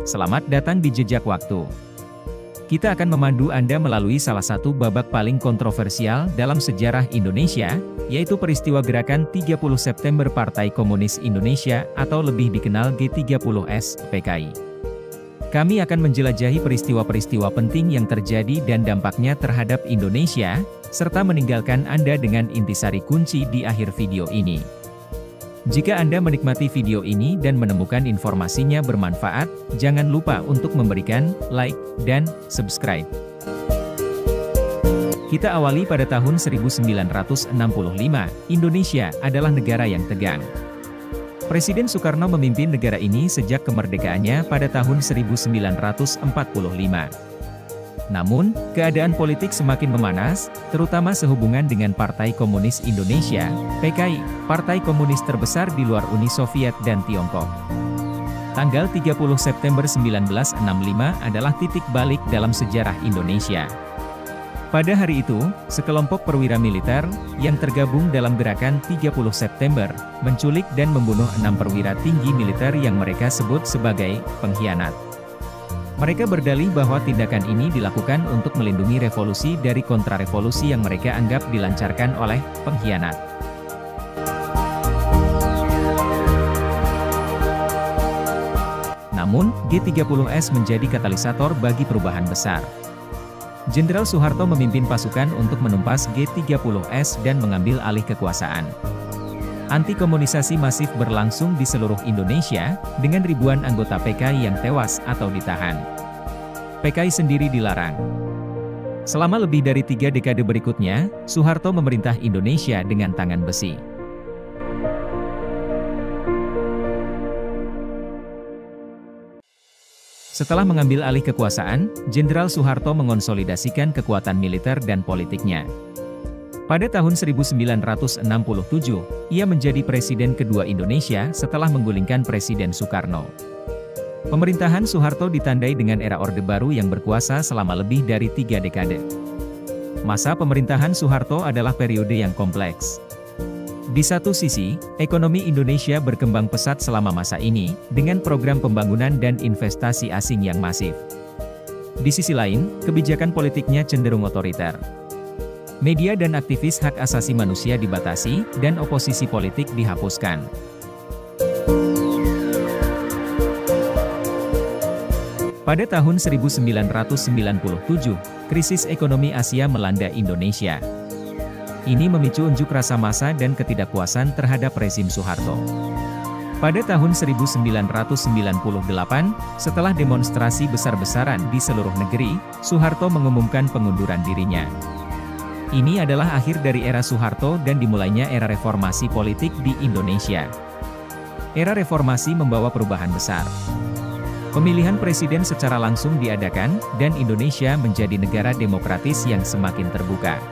Selamat datang di Jejak Waktu. Kita akan memandu Anda melalui salah satu babak paling kontroversial dalam sejarah Indonesia, yaitu peristiwa gerakan 30 September Partai Komunis Indonesia atau lebih dikenal G30S, PKI. Kami akan menjelajahi peristiwa-peristiwa penting yang terjadi dan dampaknya terhadap Indonesia, serta meninggalkan Anda dengan intisari kunci di akhir video ini. Jika Anda menikmati video ini dan menemukan informasinya bermanfaat, jangan lupa untuk memberikan like dan subscribe. Kita awali pada tahun 1965, Indonesia adalah negara yang tegang. Presiden Soekarno memimpin negara ini sejak kemerdekaannya pada tahun 1945. Namun, keadaan politik semakin memanas, terutama sehubungan dengan Partai Komunis Indonesia, PKI, partai komunis terbesar di luar Uni Soviet dan Tiongkok. Tanggal 30 September 1965 adalah titik balik dalam sejarah Indonesia. Pada hari itu, sekelompok perwira militer, yang tergabung dalam gerakan 30 September, menculik dan membunuh 6 perwira tinggi militer yang mereka sebut sebagai pengkhianat. Mereka berdalih bahwa tindakan ini dilakukan untuk melindungi revolusi dari kontrarevolusi yang mereka anggap dilancarkan oleh pengkhianat. Namun, G30S menjadi katalisator bagi perubahan besar. Jenderal Soeharto memimpin pasukan untuk menumpas G30S dan mengambil alih kekuasaan. Anti-komunisasi masif berlangsung di seluruh Indonesia, dengan ribuan anggota PKI yang tewas atau ditahan. PKI sendiri dilarang. Selama lebih dari 3 dekade berikutnya, Soeharto memerintah Indonesia dengan tangan besi. Setelah mengambil alih kekuasaan, Jenderal Soeharto mengonsolidasikan kekuatan militer dan politiknya. Pada tahun 1967, ia menjadi presiden kedua Indonesia setelah menggulingkan Presiden Soekarno. Pemerintahan Soeharto ditandai dengan era Orde Baru yang berkuasa selama lebih dari 3 dekade. Masa pemerintahan Soeharto adalah periode yang kompleks. Di satu sisi, ekonomi Indonesia berkembang pesat selama masa ini, dengan program pembangunan dan investasi asing yang masif. Di sisi lain, kebijakan politiknya cenderung otoriter. Media dan aktivis hak asasi manusia dibatasi, dan oposisi politik dihapuskan. Pada tahun 1997, krisis ekonomi Asia melanda Indonesia. Ini memicu unjuk rasa massa dan ketidakpuasan terhadap rezim Soeharto. Pada tahun 1998, setelah demonstrasi besar-besaran di seluruh negeri, Soeharto mengumumkan pengunduran dirinya. Ini adalah akhir dari era Soeharto dan dimulainya era reformasi politik di Indonesia. Era reformasi membawa perubahan besar. Pemilihan presiden secara langsung diadakan, dan Indonesia menjadi negara demokratis yang semakin terbuka.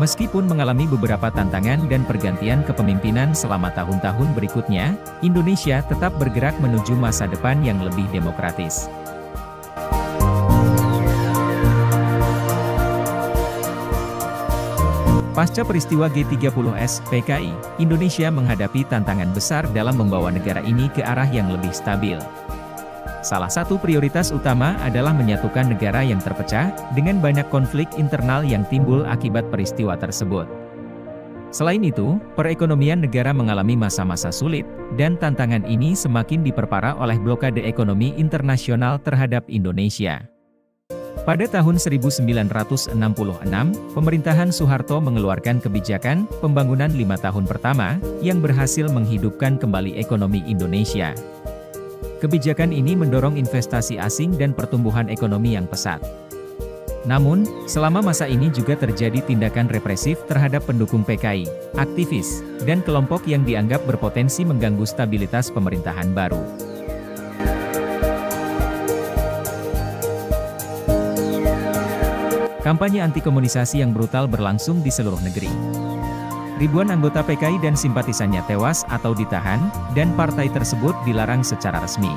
Meskipun mengalami beberapa tantangan dan pergantian kepemimpinan selama tahun-tahun berikutnya, Indonesia tetap bergerak menuju masa depan yang lebih demokratis. Pasca peristiwa G30S, PKI, Indonesia menghadapi tantangan besar dalam membawa negara ini ke arah yang lebih stabil. Salah satu prioritas utama adalah menyatukan negara yang terpecah, dengan banyak konflik internal yang timbul akibat peristiwa tersebut. Selain itu, perekonomian negara mengalami masa-masa sulit, dan tantangan ini semakin diperparah oleh blokade ekonomi internasional terhadap Indonesia. Pada tahun 1966, pemerintahan Soeharto mengeluarkan kebijakan pembangunan 5 tahun pertama, yang berhasil menghidupkan kembali ekonomi Indonesia. Kebijakan ini mendorong investasi asing dan pertumbuhan ekonomi yang pesat. Namun, selama masa ini juga terjadi tindakan represif terhadap pendukung PKI, aktivis, dan kelompok yang dianggap berpotensi mengganggu stabilitas pemerintahan baru. Kampanye anti-komunisasi yang brutal berlangsung di seluruh negeri. Ribuan anggota PKI dan simpatisannya tewas atau ditahan, dan partai tersebut dilarang secara resmi.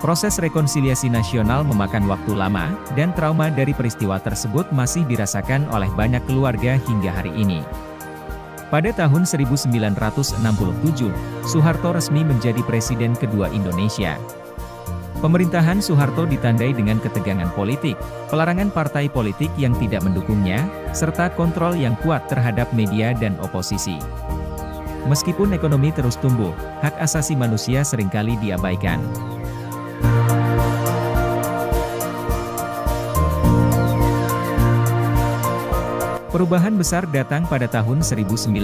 Proses rekonsiliasi nasional memakan waktu lama, dan trauma dari peristiwa tersebut masih dirasakan oleh banyak keluarga hingga hari ini. Pada tahun 1967, Soeharto resmi menjadi presiden kedua Indonesia. Pemerintahan Soeharto ditandai dengan ketegangan politik, pelarangan partai politik yang tidak mendukungnya, serta kontrol yang kuat terhadap media dan oposisi. Meskipun ekonomi terus tumbuh, hak asasi manusia seringkali diabaikan. Perubahan besar datang pada tahun 1997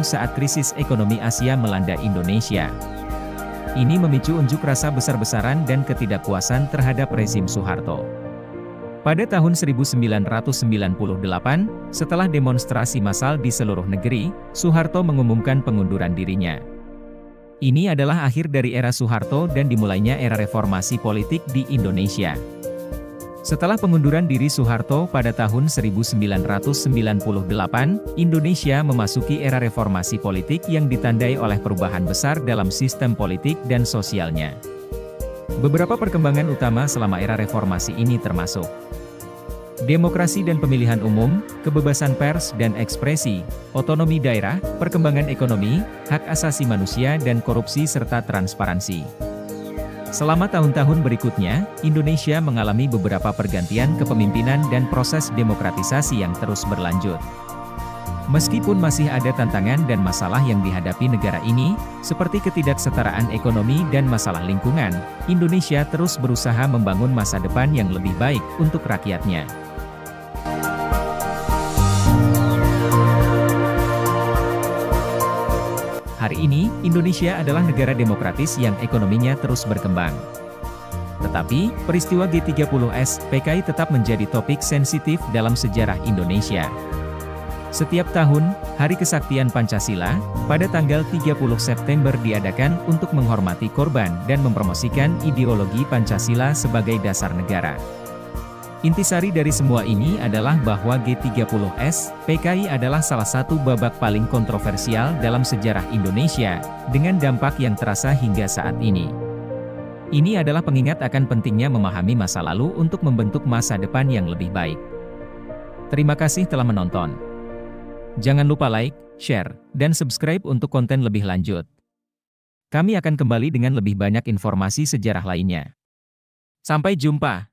saat krisis ekonomi Asia melanda Indonesia. Ini memicu unjuk rasa besar-besaran dan ketidakpuasan terhadap rezim Soeharto. Pada tahun 1998, setelah demonstrasi massal di seluruh negeri, Soeharto mengumumkan pengunduran dirinya. Ini adalah akhir dari era Soeharto dan dimulainya era reformasi politik di Indonesia. Setelah pengunduran diri Soeharto pada tahun 1998, Indonesia memasuki era reformasi politik yang ditandai oleh perubahan besar dalam sistem politik dan sosialnya. Beberapa perkembangan utama selama era reformasi ini termasuk demokrasi dan pemilihan umum, kebebasan pers dan ekspresi, otonomi daerah, perkembangan ekonomi, hak asasi manusia dan korupsi serta transparansi. Selama tahun-tahun berikutnya, Indonesia mengalami beberapa pergantian kepemimpinan dan proses demokratisasi yang terus berlanjut. Meskipun masih ada tantangan dan masalah yang dihadapi negara ini, seperti ketidaksetaraan ekonomi dan masalah lingkungan, Indonesia terus berusaha membangun masa depan yang lebih baik untuk rakyatnya. Hari ini, Indonesia adalah negara demokratis yang ekonominya terus berkembang. Tetapi, peristiwa G30S PKI tetap menjadi topik sensitif dalam sejarah Indonesia. Setiap tahun, Hari Kesaktian Pancasila, pada tanggal 30 September diadakan untuk menghormati korban dan mempromosikan ideologi Pancasila sebagai dasar negara. Intisari dari semua ini adalah bahwa G30S PKI adalah salah satu babak paling kontroversial dalam sejarah Indonesia, dengan dampak yang terasa hingga saat ini. Ini adalah pengingat akan pentingnya memahami masa lalu untuk membentuk masa depan yang lebih baik. Terima kasih telah menonton. Jangan lupa like, share, dan subscribe untuk konten lebih lanjut. Kami akan kembali dengan lebih banyak informasi sejarah lainnya. Sampai jumpa!